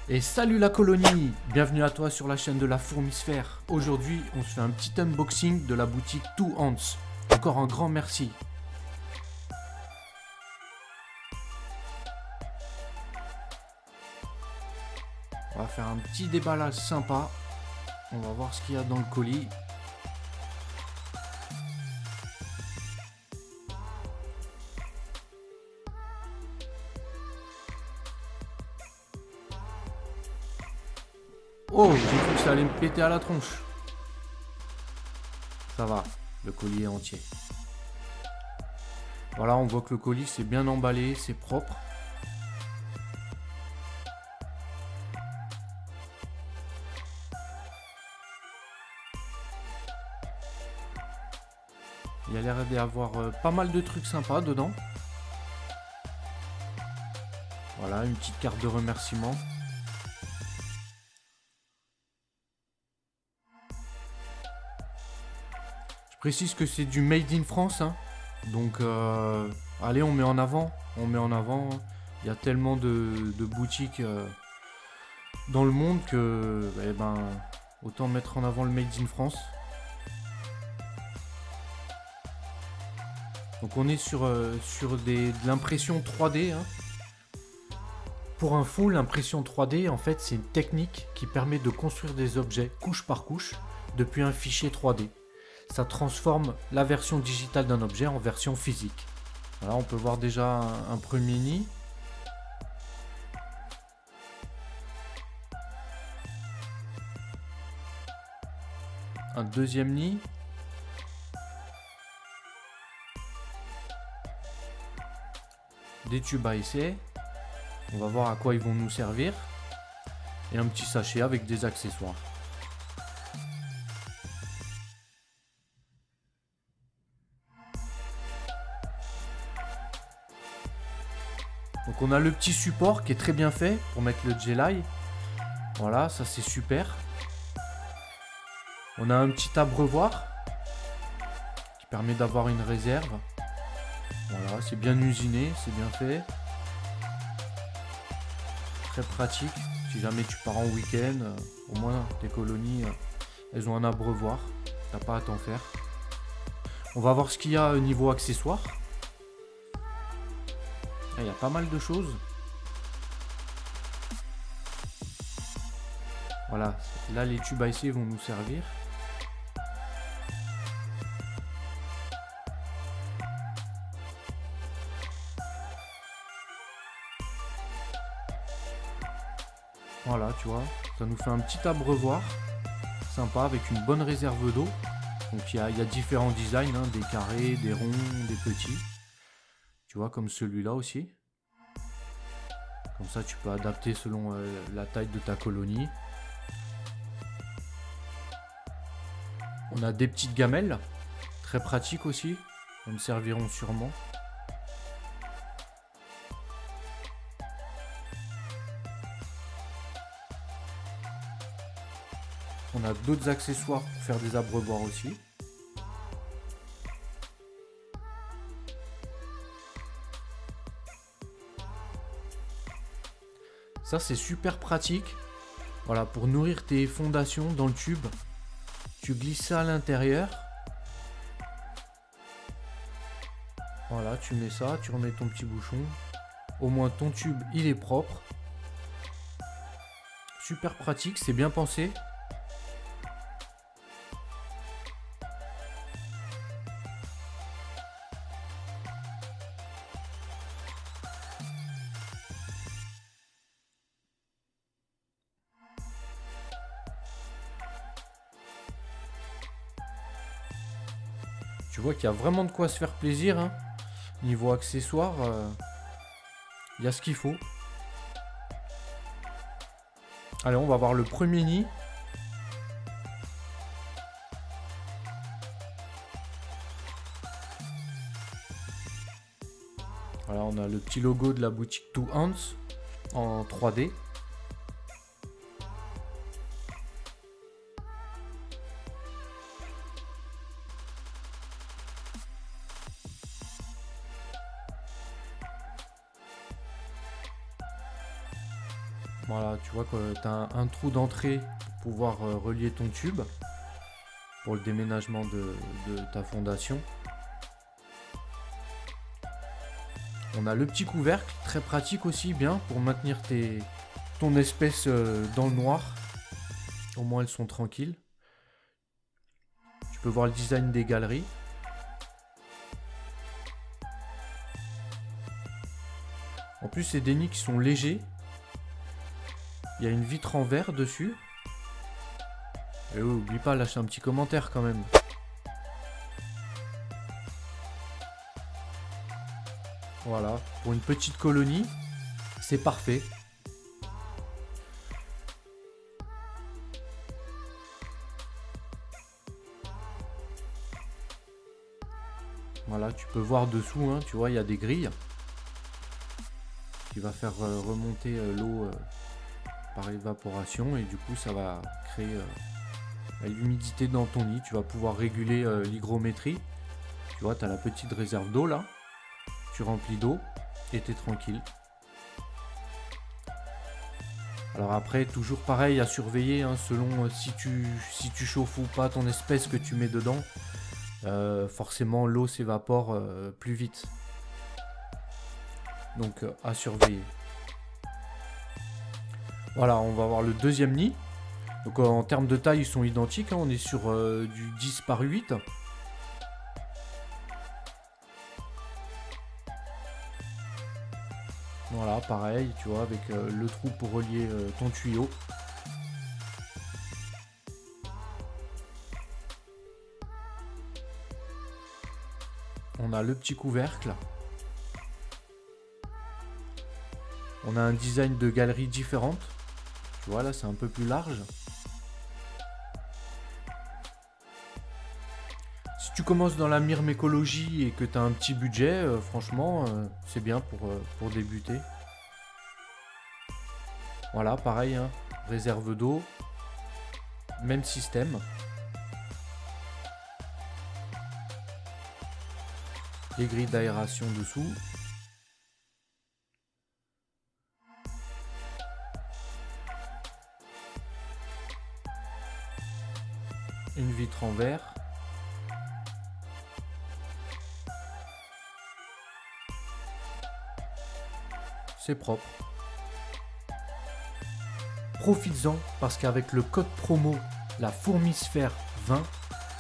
Et salut la colonie, bienvenue à toi sur la chaîne de la Fourmisphère. Aujourd'hui, on se fait un petit unboxing de la boutique Two Hands. Encore un grand merci. On va faire un petit déballage sympa. On va voir ce qu'il y a dans le colis. Oh, j'ai cru que ça allait me péter à la tronche. Ça va, le colis est entier. Voilà, on voit que le colis c'est bien emballé, c'est propre. Il y a l'air d'y avoir pas mal de trucs sympas dedans. Voilà, une petite carte de remerciement. Je précise que c'est du Made in France, hein. Donc, allez, on met en avant. On met en avant. Il y a tellement de boutiques dans le monde que, eh ben, autant mettre en avant le Made in France. Donc, on est sur de l'impression 3D, hein. Pour info, l'impression 3D, en fait, c'est une technique qui permet de construire des objets couche par couche depuis un fichier 3D. Ça transforme la version digitale d'un objet en version physique. Voilà, on peut voir déjà un premier nid. Un deuxième nid. Des tubes à essai. On va voir à quoi ils vont nous servir. Et un petit sachet avec des accessoires. Donc on a le petit support qui est très bien fait pour mettre le Jelly. Voilà, ça c'est super. On a un petit abreuvoir qui permet d'avoir une réserve. Voilà, c'est bien usiné, c'est bien fait. Très pratique. Si jamais tu pars en week-end, au moins tes colonies, elles ont un abreuvoir. T'as pas à t'en faire. On va voir ce qu'il y a au niveau accessoires. Il y a pas mal de choses. Voilà, là les tubes à essai vont nous servir. Voilà, tu vois, ça nous fait un petit abreuvoir sympa avec une bonne réserve d'eau. Donc il y a différents designs, hein, des carrés, des ronds, des petits. Tu vois, comme celui-là aussi. Comme ça, tu peux adapter selon la taille de ta colonie. On a des petites gamelles, très pratiques aussi. Elles me serviront sûrement. On a d'autres accessoires pour faire des abreuvoirs aussi. Ça, c'est super pratique. Voilà, pour nourrir tes fondations dans le tube. Tu glisses ça à l'intérieur. Voilà, tu mets ça, tu remets ton petit bouchon. Au moins ton tube, il est propre. Super pratique, c'est bien pensé. Tu vois qu'il y a vraiment de quoi se faire plaisir, hein. Niveau accessoires, il y a ce qu'il faut. Allez, on va voir le premier nid. Voilà, on a le petit logo de la boutique Two Hands en 3D. Voilà, tu vois que tu as un trou d'entrée pour pouvoir relier ton tube pour le déménagement de ta fondation. On a le petit couvercle, très pratique aussi, bien pour maintenir ton espèce dans le noir. Au moins elles sont tranquilles. Tu peux voir le design des galeries. En plus, c'est des nids qui sont légers. Il y a une vitre en verre dessus. Et oh, oublie pas, lâche un petit commentaire quand même. Voilà, pour une petite colonie, c'est parfait. Voilà, tu peux voir dessous, hein, tu vois, il y a des grilles qui va faire remonter l'eau par évaporation et du coup ça va créer l'humidité dans ton nid. Tu vas pouvoir réguler l'hygrométrie. Tu vois, tu as la petite réserve d'eau là. Tu remplis d'eau et tu es tranquille. Alors après, toujours pareil à surveiller, hein, selon si tu chauffes ou pas ton espèce que tu mets dedans. Forcément l'eau s'évapore plus vite. Donc à surveiller. Voilà, on va voir le deuxième nid. Donc en termes de taille, ils sont identiques, hein, on est sur du 10 par 8. Voilà, pareil, tu vois, avec le trou pour relier ton tuyau. On a le petit couvercle. On a un design de galerie différente. Tu vois, là, c'est un peu plus large. Si tu commences dans la myrmécologie et que tu as un petit budget, franchement, c'est bien pour débuter. Voilà, pareil, hein, réserve d'eau. Même système. Les grilles d'aération dessous. Une vitre en verre. C'est propre. Profites-en parce qu'avec le code promo la Fourmisphère 20,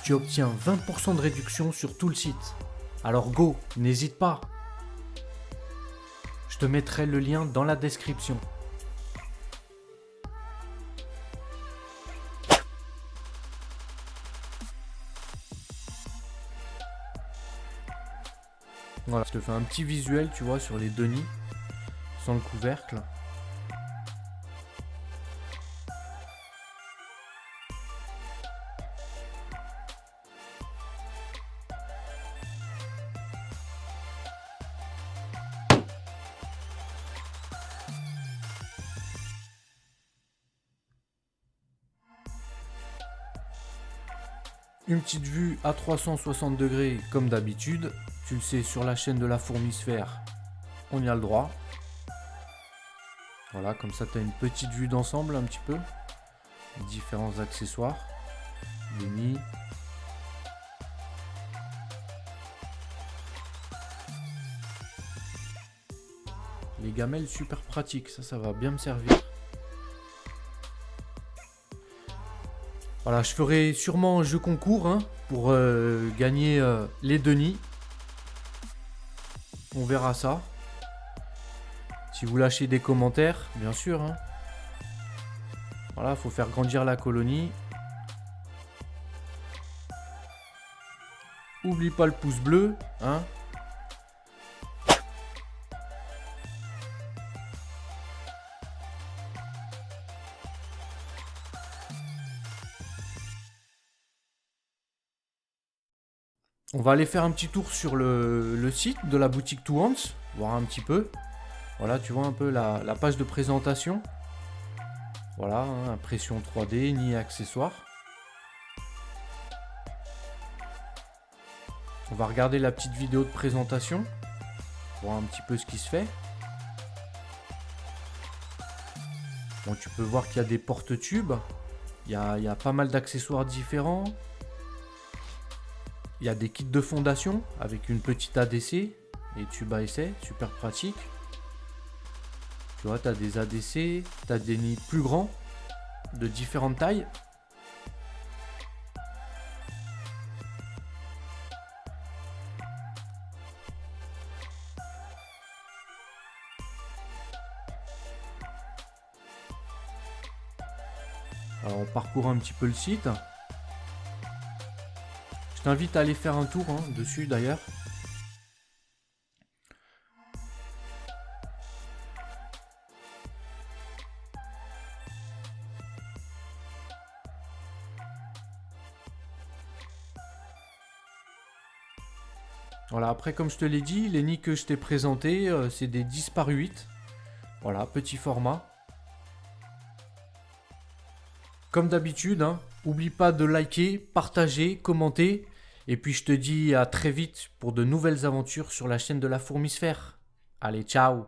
tu obtiens 20% de réduction sur tout le site. Alors go, n'hésite pas. Je te mettrai le lien dans la description. Voilà, je te fais un petit visuel, tu vois, sur les deux nids, sans le couvercle. Une petite vue à 360 degrés comme d'habitude. Tu le sais, sur la chaîne de la Fourmisphère, on y a le droit. Voilà, comme ça tu as une petite vue d'ensemble un petit peu. Différents accessoires. Le nid. Les gamelles super pratiques, ça va bien me servir. Voilà, je ferai sûrement un jeu concours hein, pour gagner les deux nids. On verra ça. Si vous lâchez des commentaires, bien sûr. Hein. Voilà, faut faire grandir la colonie. Oublie pas le pouce bleu, hein. On va aller faire un petit tour sur le site de la boutique To Hands, voir un petit peu. Voilà, tu vois un peu la page de présentation. Voilà, hein, impression 3D, ni accessoires. On va regarder la petite vidéo de présentation, voir un petit peu ce qui se fait. Bon, tu peux voir qu'il y a des porte-tubes. Il y a pas mal d'accessoires différents. Il y a des kits de fondation avec une petite ADC et tube à essai, super pratique. Tu vois, tu as des ADC, tu as des nids plus grands, de différentes tailles. Alors on parcourt un petit peu le site. Je t'invite à aller faire un tour dessus d'ailleurs. Voilà, après comme je te l'ai dit, les nids que je t'ai présentés, c'est des 10 par 8. Voilà, petit format. Comme d'habitude, oublie pas de liker, partager, commenter. Et puis je te dis à très vite pour de nouvelles aventures sur la chaîne de la Fourmisphère. Allez, ciao!